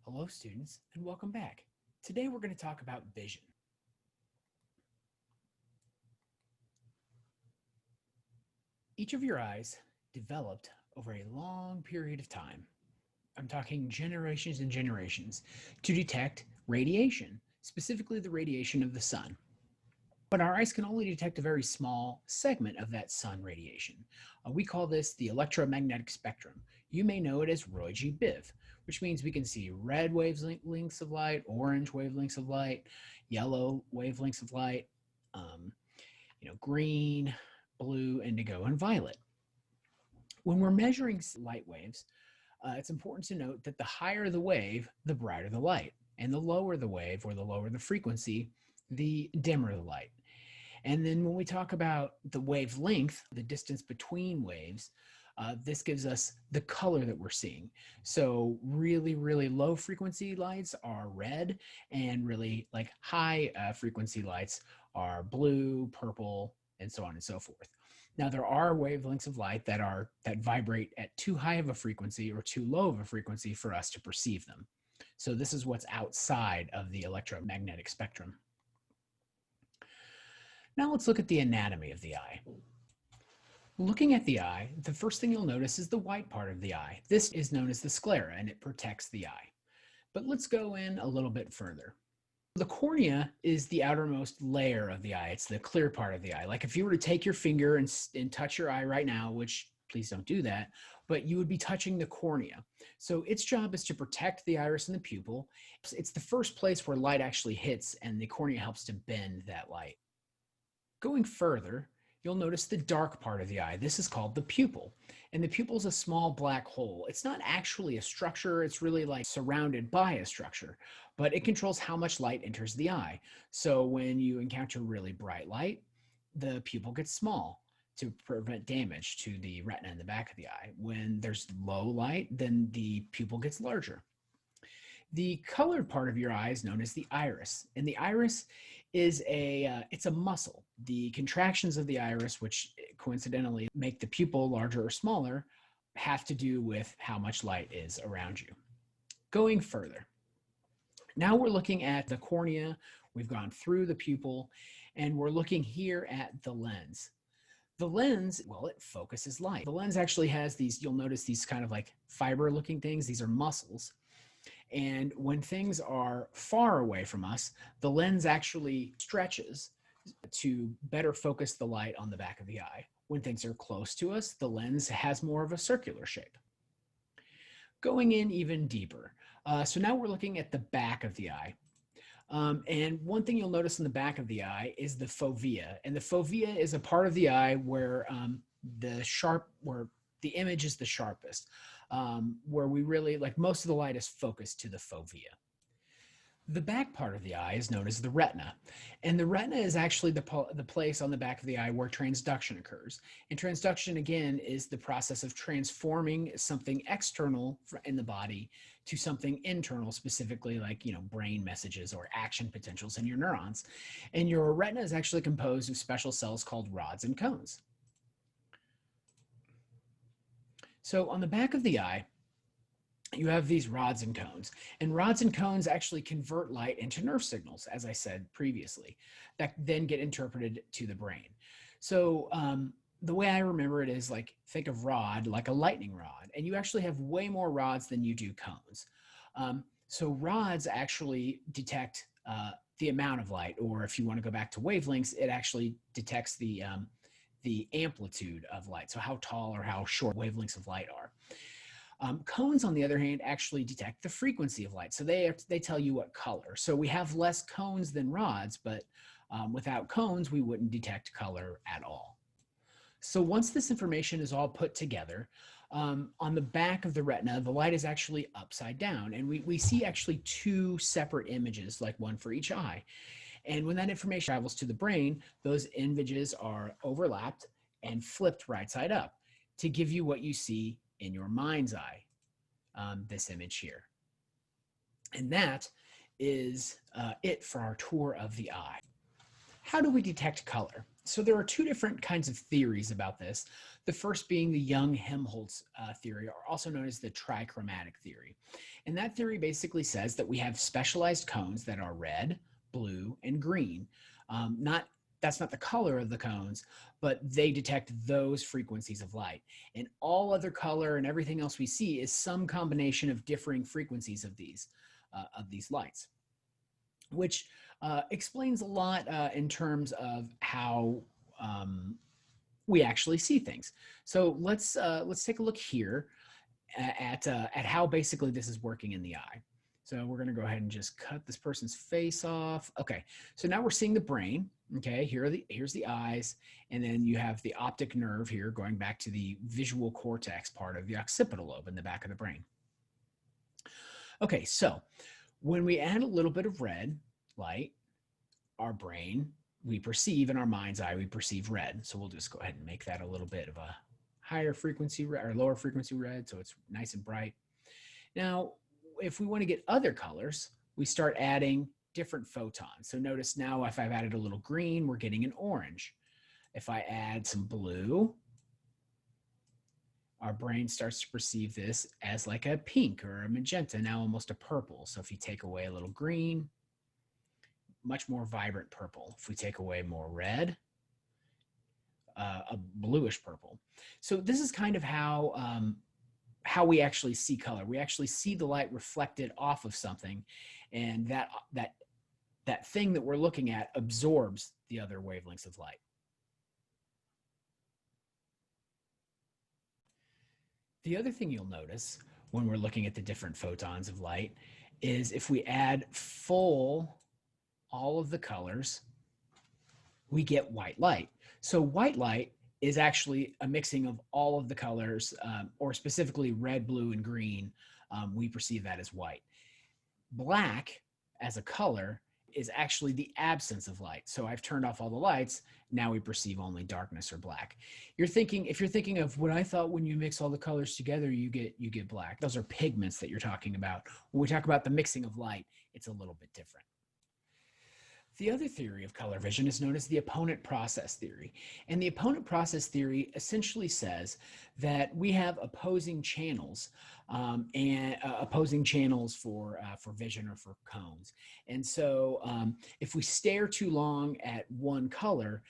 Hello students and welcome back. Today we're going to talk about vision. Each of your eyes developed over a long period of time. I'm talking generations and generations to detect radiation, specifically the radiation of the sun. But our eyes can only detect a very small segment of that sun radiation. We call this the electromagnetic spectrum. You may know it as Roy G. Biv, which means we can see red wavelengths of light, orange wavelengths of light, yellow wavelengths of light, green, blue, indigo, and violet. When we're measuring light waves, it's important to note that the higher the wave, the brighter the light, and the lower the wave or the lower the frequency, the dimmer the light. And then when we talk about the wavelength, the distance between waves, this gives us the color that we're seeing. So really, really low frequency lights are red, and really like high frequency lights are blue, purple, and so on and so forth. Now there are wavelengths of light that vibrate at too high of a frequency or too low of a frequency for us to perceive them. So this is what's outside of the electromagnetic spectrum. Now let's look at the anatomy of the eye. Looking at the eye, the first thing you'll notice is the white part of the eye. This is known as the sclera, and it protects the eye. But let's go in a little bit further. The cornea is the outermost layer of the eye. It's the clear part of the eye. Like if you were to take your finger and touch your eye right now, which please don't do that, but you would be touching the cornea. So its job is to protect the iris and the pupil. It's the first place where light actually hits, and the cornea helps to bend that light. Going further, you'll notice the dark part of the eye. This is called the pupil. And the pupil is a small black hole. It's not actually a structure. It's really like surrounded by a structure, but it controls how much light enters the eye. So when you encounter really bright light, the pupil gets small to prevent damage to the retina in the back of the eye. When there's low light, then the pupil gets larger. The colored part of your eye is known as the iris, and the iris is it's a muscle. The contractions of the iris, which coincidentally make the pupil larger or smaller, have to do with how much light is around you. Going further, now we're looking at the cornea. We've gone through the pupil, and we're looking here at the lens. The lens, well, it focuses light. The lens actually has these, you'll notice these kind of like fiber-looking things. These are muscles. And when things are far away from us, the lens actually stretches to better focus the light on the back of the eye. When things are close to us, the lens has more of a circular shape. Going in even deeper. So now we're looking at the back of the eye. And one thing you'll notice in the back of the eye is the fovea. And the fovea is a part of the eye where where the image is the sharpest, where we really, like most of the light is focused to the fovea. The back part of the eye is known as the retina. And the retina is actually the place on the back of the eye where transduction occurs. And transduction, again, is the process of transforming something external in the body to something internal, specifically like, brain messages or action potentials in your neurons. And your retina is actually composed of special cells called rods and cones. So on the back of the eye, you have these rods and cones, and rods and cones actually convert light into nerve signals, as I said previously, that then get interpreted to the brain. So the way I remember it is like, think of rod like a lightning rod, and you actually have way more rods than you do cones. So rods actually detect the amount of light, or if you want to go back to wavelengths, it actually detects the amplitude of light, so how tall or how short wavelengths of light are. Cones, on the other hand, actually detect the frequency of light, so they tell you what color. So we have less cones than rods, but without cones, we wouldn't detect color at all. So once this information is all put together, on the back of the retina, the light is actually upside down, and we see actually two separate images, like one for each eye. And when that information travels to the brain, those images are overlapped and flipped right side up to give you what you see in your mind's eye, this image here. And that is it for our tour of the eye. How do we detect color? So there are two different kinds of theories about this. The first being the Young-Helmholtz theory, or also known as the trichromatic theory. And that theory basically says that we have specialized cones that are red, blue, and green. That's not the color of the cones, but they detect those frequencies of light. And all other color and everything else we see is some combination of differing frequencies of these lights, which explains a lot in terms of how we actually see things. So let's take a look here at how basically this is working in the eye. So we're going to go ahead and just cut this person's face off. Okay, so now we're seeing the brain. Okay, here's the eyes, and then you have the optic nerve here going back to the visual cortex part of the occipital lobe in the back of the brain. Okay, so when we add a little bit of red light, our brain, we perceive in our mind's eye, we perceive red. So we'll just go ahead and make that a little bit of a higher frequency red or lower frequency red, so it's nice and bright. Now, if we want to get other colors, we start adding different photons. So notice now if I've added a little green, we're getting an orange. If I add some blue, our brain starts to perceive this as like a pink or a magenta, now almost a purple. So if you take away a little green, much more vibrant purple. If we take away more red, a bluish purple. So this is kind of how we actually see color. We actually see the light reflected off of something, and that thing that we're looking at absorbs the other wavelengths of light. The other thing you'll notice when we're looking at the different photons of light is if we add all of the colors, we get white light. So white light is actually a mixing of all of the colors, or specifically red, blue, and green. We perceive that as white. Black as a color is actually the absence of light. So I've turned off all the lights. Now we perceive only darkness or black. If you're thinking of what I thought when you mix all the colors together, you get black. Those are pigments that you're talking about. When we talk about the mixing of light, it's a little bit different. The other theory of color vision is known as the opponent process theory. And the opponent process theory essentially says that we have opposing channels opposing channels for vision or for cones. And so if we stare too long at one color,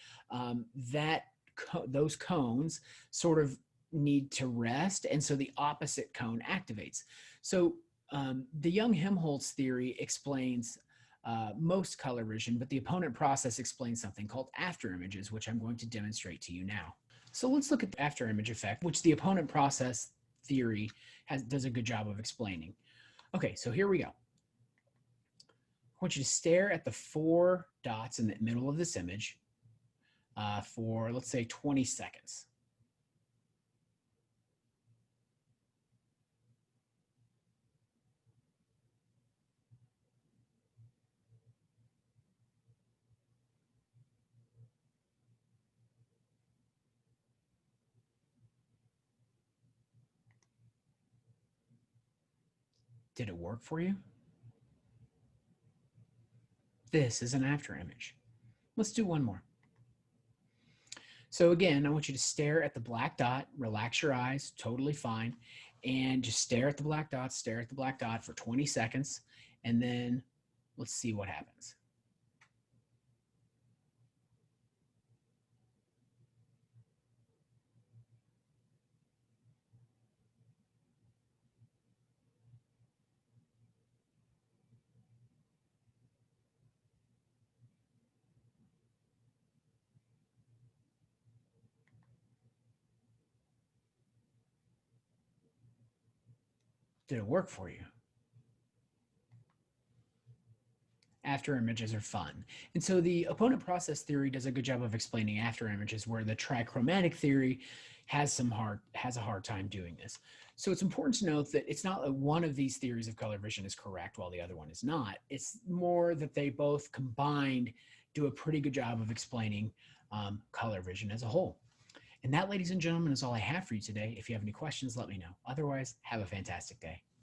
those cones sort of need to rest. And so the opposite cone activates. So the Young-Helmholtz theory explains most color vision, but the opponent process explains something called after images, which I'm going to demonstrate to you now. So let's look at the after image effect, which the opponent process theory does a good job of explaining. Okay, so here we go. I want you to stare at the 4 dots in the middle of this image for, let's say, 20 seconds. Did it work for you? This is an after image. Let's do one more. So again, I want you to stare at the black dot, relax your eyes, totally fine, and just stare at the black dot for 20 seconds, and then let's see what happens. Did it work for you? After images are fun. And so the opponent process theory does a good job of explaining after images, where the trichromatic theory has a hard time doing this. So it's important to note that it's not that one of these theories of color vision is correct while the other one is not. It's more that they both combined do a pretty good job of explaining color vision as a whole. And that, ladies and gentlemen, is all I have for you today. If you have any questions, let me know. Otherwise, have a fantastic day.